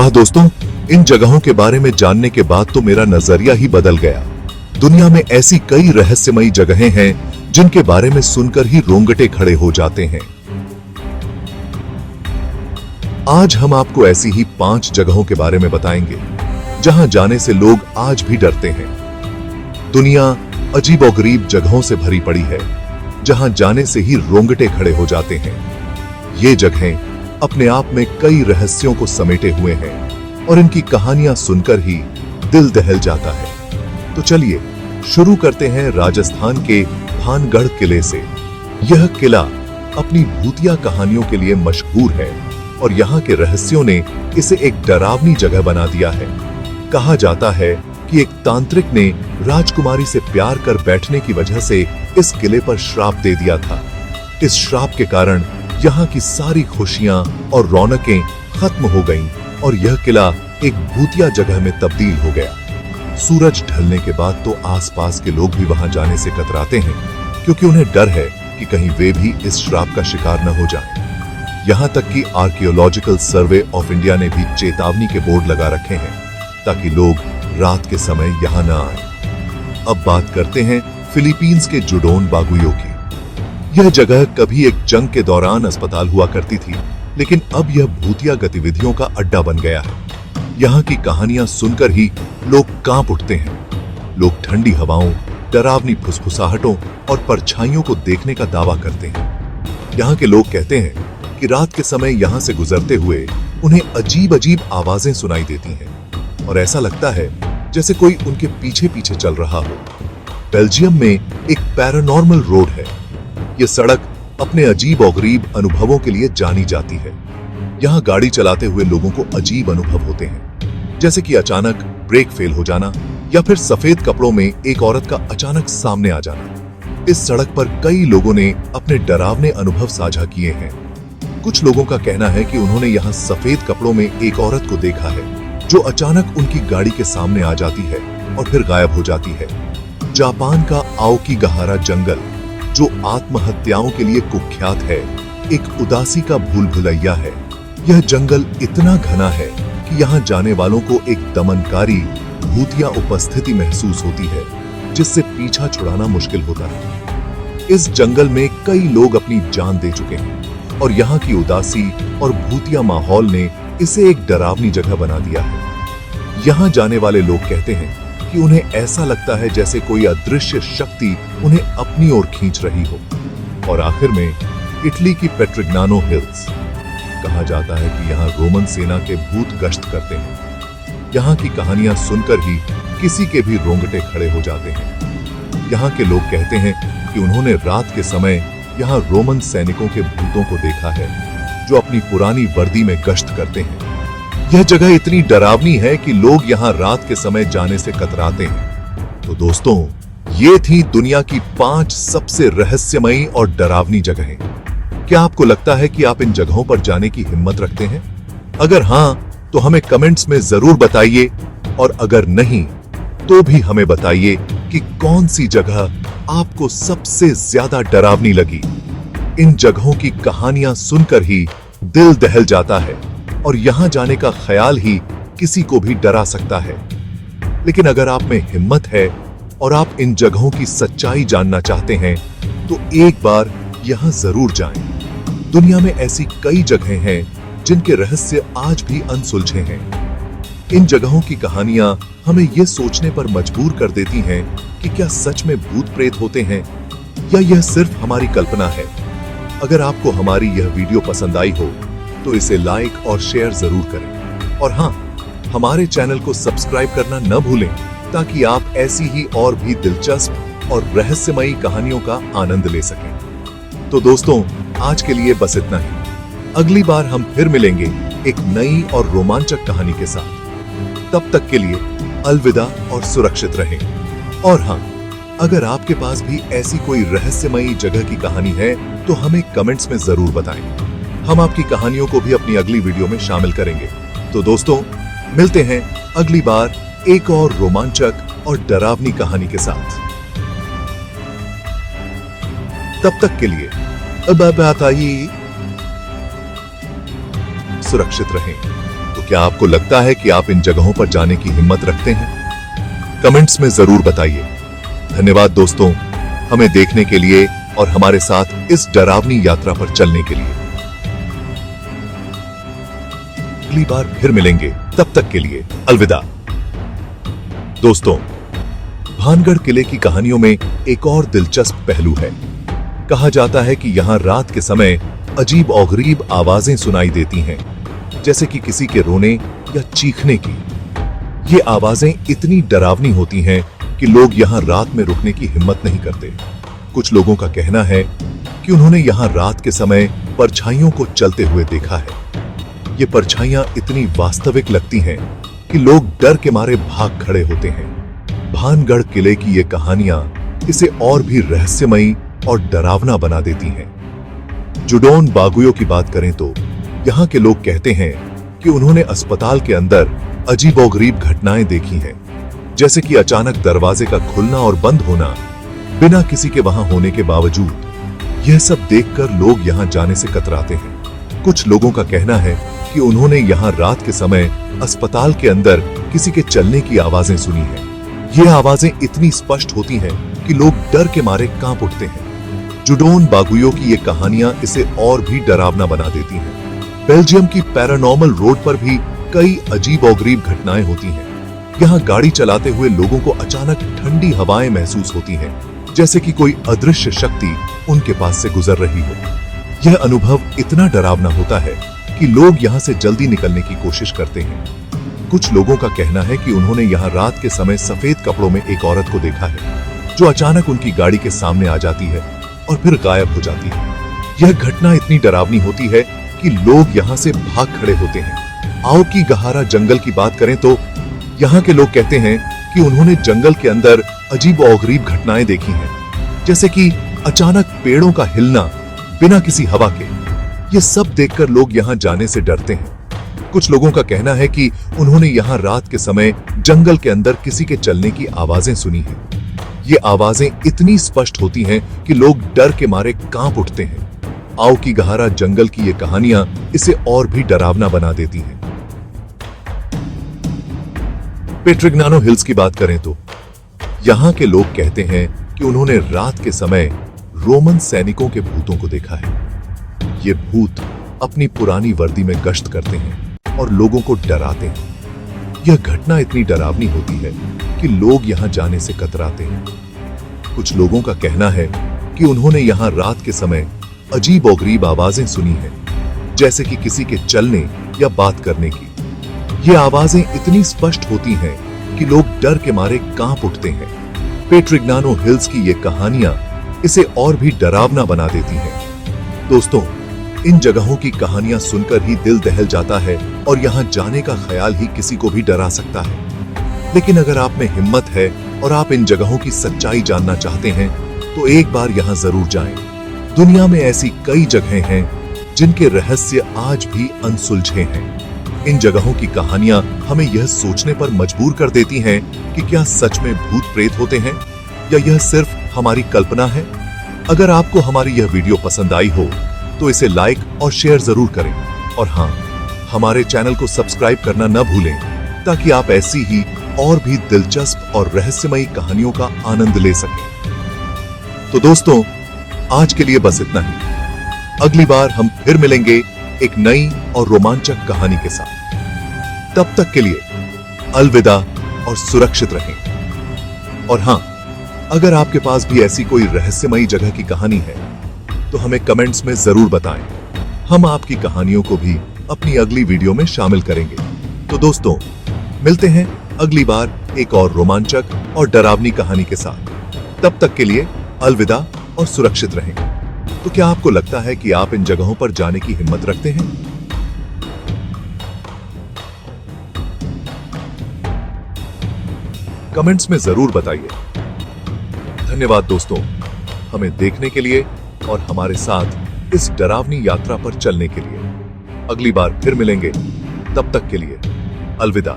वाह दोस्तों, इन जगहों के बारे में जानने के बाद तो मेरा नजरिया ही बदल गया। दुनिया में ऐसी कई रहस्यमयी जगहें हैं जिनके बारे में सुनकर ही रोंगटे खड़े हो जाते हैं। आज हम आपको ऐसी ही 5 जगहों के बारे में बताएंगे जहां जाने से लोग आज भी डरते हैं। दुनिया अजीबोगरीब जगहों से भरी पड़ी है जहां जाने से ही रोंगटे खड़े हो जाते हैं। ये जगहें अपने आप में कई रहस्यों को समेटे हुए हैं और इनकी कहानियां सुनकर ही दिल दहल जाता है। तो चलिए शुरू करते हैं राजस्थान के भानगढ़ किले से। यह किला अपनी भूतिया कहानियों के लिए मशहूर है और यहाँ के रहस्यों ने इसे एक डरावनी जगह बना दिया है। कहा जाता है कि एक तांत्रिक ने राजकुमारी से प्यार कर बैठने की वजह से इस किले पर श्राप दे दिया था। इस श्राप के कारण यहाँ की सारी खुशियां और रौनकें खत्म हो गईं और यह किला एक भूतिया जगह में तब्दील हो गया। सूरज ढलने के बाद तो आसपास के लोग भी वहां जाने से कतराते हैं क्योंकि उन्हें डर है कि कहीं वे भी इस श्राप का शिकार न हो जाएं। यहाँ तक कि आर्कियोलॉजिकल सर्वे ऑफ इंडिया ने भी चेतावनी के बोर्ड लगा रखे हैं ताकि लोग रात के समय यहाँ न आए। अब बात करते हैं फिलीपींस के जुडोन बागुयो की। यह जगह कभी एक जंग के दौरान अस्पताल हुआ करती थी, लेकिन अब यह भूतिया गतिविधियों का अड्डा बन गया है। यहाँ की कहानियां सुनकर ही लोग कांप उठते हैं। लोग ठंडी हवाओं, डरावनी फुसफुसाहटों और परछाइयों को देखने का दावा करते हैं। यहाँ के लोग कहते हैं कि रात के समय यहाँ से गुजरते हुए उन्हें अजीब अजीब आवाजें सुनाई देती हैं और ऐसा लगता है जैसे कोई उनके पीछे पीछे चल रहा हो। बेल्जियम में एक पैरानॉर्मल रोड है। ये सड़क अपने अजीब और गरीब अनुभवों के लिए जानी जाती है। यहाँ गाड़ी चलाते हुए लोगों को अजीब अनुभव होते हैं, जैसे कि अचानक ब्रेक फेल हो जाना या फिर सफेद कपड़ों में एक औरत का अचानक सामने आ जाना। इस सड़क पर कई लोगों ने अपने डरावने अनुभव साझा किए हैं। कुछ लोगों का कहना है कि उन्होंने यहाँ सफेद कपड़ों में एक औरत को देखा है जो अचानक उनकी गाड़ी के सामने आ जाती है और फिर गायब हो जाती है। जापान का आओकीगाहारा जंगल, जो आत्महत्याओं के लिए कुख्यात है, एक उदासी का भूल भुलैया है। यह जंगल इतना घना है कि यहाँ जाने वालों को एक दमनकारी भूतिया उपस्थिति महसूस होती है जिससे पीछा छुड़ाना मुश्किल होता है। इस जंगल में कई लोग अपनी जान दे चुके हैं और यहाँ की उदासी और भूतिया माहौल ने इसे एक डरावनी जगह बना दिया है। यहाँ जाने वाले लोग कहते हैं कि उन्हें ऐसा लगता है जैसे कोई अदृश्य शक्ति उन्हें अपनी ओर खींच रही हो। और आखिर में इटली की पेट्रिग्नानो हिल्स। कहा जाता है कि यहाँ रोमन सेना के भूत गश्त करते हैं। यहाँ की कहानियां सुनकर ही किसी के भी रोंगटे खड़े हो जाते हैं। यहाँ के लोग कहते हैं कि उन्होंने रात के समय यहाँ रोमन सैनिकों के भूतों को देखा है जो अपनी पुरानी वर्दी में गश्त करते हैं। यह जगह इतनी डरावनी है कि लोग यहाँ रात के समय जाने से कतराते हैं। तो दोस्तों, ये थी दुनिया की 5 सबसे रहस्यमयी और डरावनी जगहें। क्या आपको लगता है कि आप इन जगहों पर जाने की हिम्मत रखते हैं? अगर हां, तो हमें कमेंट्स में जरूर बताइए और अगर नहीं, तो भी हमें बताइए कि कौन सी जगह आपको सबसे ज्यादा डरावनी लगी। इन जगहों की कहानियां सुनकर ही दिल दहल जाता है और यहां जाने का ख्याल ही किसी को भी डरा सकता है। लेकिन अगर आप में हिम्मत है और आप इन जगहों की सच्चाई जानना चाहते हैं तो एक बार यहां जरूर जाएं। दुनिया में ऐसी कई जगहें हैं जिनके रहस्य आज भी अनसुलझे हैं। इन जगहों की कहानियां हमें यह सोचने पर मजबूर कर देती हैं कि क्या सच में भूत प्रेत होते हैं या यह सिर्फ हमारी कल्पना है। अगर आपको हमारी यह वीडियो पसंद आई हो तो इसे लाइक और शेयर जरूर करें और हाँ, हमारे चैनल को सब्सक्राइब करना न भूलें ताकि आप ऐसी ही और भी दिलचस्प और रहस्यमयी कहानियों का आनंद ले सकें। तो दोस्तों, आज के लिए बस इतना ही। अगली बार हम फिर मिलेंगे एक नई और रोमांचक कहानी के साथ। तब तक के लिए अलविदा और सुरक्षित रहें। और हाँ, अगर आपके पास भी ऐसी कोई रहस्यमयी जगह की कहानी है तो हमें कमेंट्स में जरूर बताएं। हम आपकी कहानियों को भी अपनी अगली वीडियो में शामिल करेंगे। तो दोस्तों, मिलते हैं अगली बार एक और रोमांचक और डरावनी कहानी के साथ। तब तक के लिए अब बताइए, सुरक्षित रहें। तो क्या आपको लगता है कि आप इन जगहों पर जाने की हिम्मत रखते हैं? कमेंट्स में जरूर बताइए। धन्यवाद दोस्तों, हमें देखने के लिए और हमारे साथ इस डरावनी यात्रा पर चलने के लिए। अगली बार फिर मिलेंगे, तब तक के लिए अलविदा। दोस्तों, भानगढ़ किले की कहानियों में एक और दिलचस्प पहलू है। कहा जाता है कि यहां रात के समय अजीब और गरीब आवाजें सुनाई देती हैं, जैसे कि किसी के रोने या चीखने की। ये आवाजें इतनी डरावनी होती हैं कि लोग यहां रात में रुकने की हिम्मत नहीं करते। कुछ लोगों का कहना है कि उन्होंने यहां रात के समय परछाइयों को चलते हुए देखा है। ये परछाइयां इतनी वास्तविक लगती हैं कि लोग डर के मारे भाग खड़े होते हैं। भानगढ़ किले की ये कहानियां इसे और भी रहस्यमयी और डरावना बना देती हैं। जुडोन बागुयो की बात करें तो यहाँ के लोग कहते हैं कि उन्होंने अस्पताल के अंदर अजीबोगरीब घटनाएं देखी हैं, जैसे कि अचानक दरवाजे का खुलना और बंद होना बिना किसी के वहां होने के बावजूद। यह सब देखकर लोग यहां जाने से कतराते हैं। कुछ लोगों का कहना है कि उन्होंने यहां रात के समय अस्पताल के अंदर किसी के चलने की आवाजें सुनी है। ये आवाजें इतनी स्पष्ट होती हैं कि लोग डर के मारे कांप उठते हैं। जुडोन बागुयो की ये कहानियां इसे और भी डरावना बना देती हैं। बेल्जियम की पैरानॉर्मल रोड पर भी कई अजीब और गरीब घटनाएं होती हैं। यहाँ गाड़ी चलाते हुए लोगों को अचानक ठंडी हवाएं महसूस होती हैं, जैसे कि कोई अदृश्य शक्ति उनके पास से गुजर रही हो। यह अनुभव इतना डरावना होता है कि लोग यहाँ से जल्दी निकलने की कोशिश करते हैं। कुछ लोगों का कहना है कि उन्होंने यहाँ रात के समय सफेद कपड़ों में एक औरत को देखा है, जो अचानक उनकी गाड़ी के सामने आ जाती है और फिर गायब हो जाती है। यह घटना इतनी डरावनी होती है कि लोग यहाँ से भाग खड़े होते हैं। आओकीगहारा जंगल की बात करें तो यहाँ के लोग कहते हैं कि उन्होंने जंगल के अंदर अजीब और गरीब घटनाएं देखी हैं, जैसे कि अचानक पेड़ों का हिलना बिना किसी हवा के। ये सब देखकर लोग यहाँ जाने से डरते हैं। कुछ लोगों का कहना है कि उन्होंने यहाँ रात के समय जंगल के अंदर किसी के चलने की आवाजें सुनी हैं। ये आवाजें इतनी स्पष्ट होती हैं कि लोग डर के मारे कांप उठते हैं। आओकीगहारा जंगल की ये कहानियां इसे और भी डरावना बना देती हैं। पेट्रिग्नानो हिल्स की बात करें तो यहाँ के लोग कहते हैं कि उन्होंने रात के समय रोमन सैनिकों के भूतों को देखा है। ये भूत अपनी पुरानी वर्दी में गश्त करते हैं और लोगों को डराते हैं। यह घटना इतनी डरावनी होती है कि लोग यहां जाने से कतराते हैं। कुछ लोगों का कहना है कि उन्होंने यहां रात के समय अजीब और गरीब आवाजें सुनी हैं, जैसे कि किसी के चलने या बात करने की। ये आवाजें इतनी स्पष्ट होती हैं कि लोग डर के मारे कांप उठते हैं। पेट्रिग्नानो हिल्स की ये कहानियां इसे और भी डरावना बना देती हैं। दोस्तों, इन जगहों की कहानियां सुनकर ही दिल दहल जाता है और यहाँ जाने का ख्याल ही किसी को भी डरा सकता है। लेकिन अगर आप में हिम्मत है और आप इन जगहों की सच्चाई जानना चाहते हैं, तो एक बार यहाँ जरूर जाएं। दुनिया में ऐसी कई जगहें हैं जिनके रहस्य आज भी अनसुलझे हैं। इन जगहों की कहानियां हमें यह सोचने पर मजबूर कर देती हैं कि क्या सच में भूत प्रेत होते हैं या यह सिर्फ हमारी कल्पना है। अगर आपको हमारी यह वीडियो पसंद आई हो तो इसे लाइक और शेयर जरूर करें, और हाँ, हमारे चैनल को सब्सक्राइब करना न भूलें, ताकि आप ऐसी ही और भी दिलचस्प और रहस्यमयी कहानियों का आनंद ले सकें। तो दोस्तों, आज के लिए बस इतना ही। अगली बार हम फिर मिलेंगे एक नई और रोमांचक कहानी के साथ। तब तक के लिए अलविदा और सुरक्षित रहें। और हाँ, अगर आपके पास भी ऐसी कोई रहस्यमयी जगह की कहानी है तो हमें कमेंट्स में जरूर बताएं। हम आपकी कहानियों को भी अपनी अगली वीडियो में शामिल करेंगे। तो दोस्तों, मिलते हैं अगली बार एक और रोमांचक और डरावनी कहानी के साथ। तब तक के लिए अलविदा और सुरक्षित रहें। तो क्या आपको लगता है कि आप इन जगहों पर जाने की हिम्मत रखते हैं? कमेंट्स में जरूर बताइए। धन्यवाद दोस्तों, हमें देखने के लिए और हमारे साथ इस डरावनी यात्रा पर चलने के लिए। अगली बार फिर मिलेंगे, तब तक के लिए अलविदा।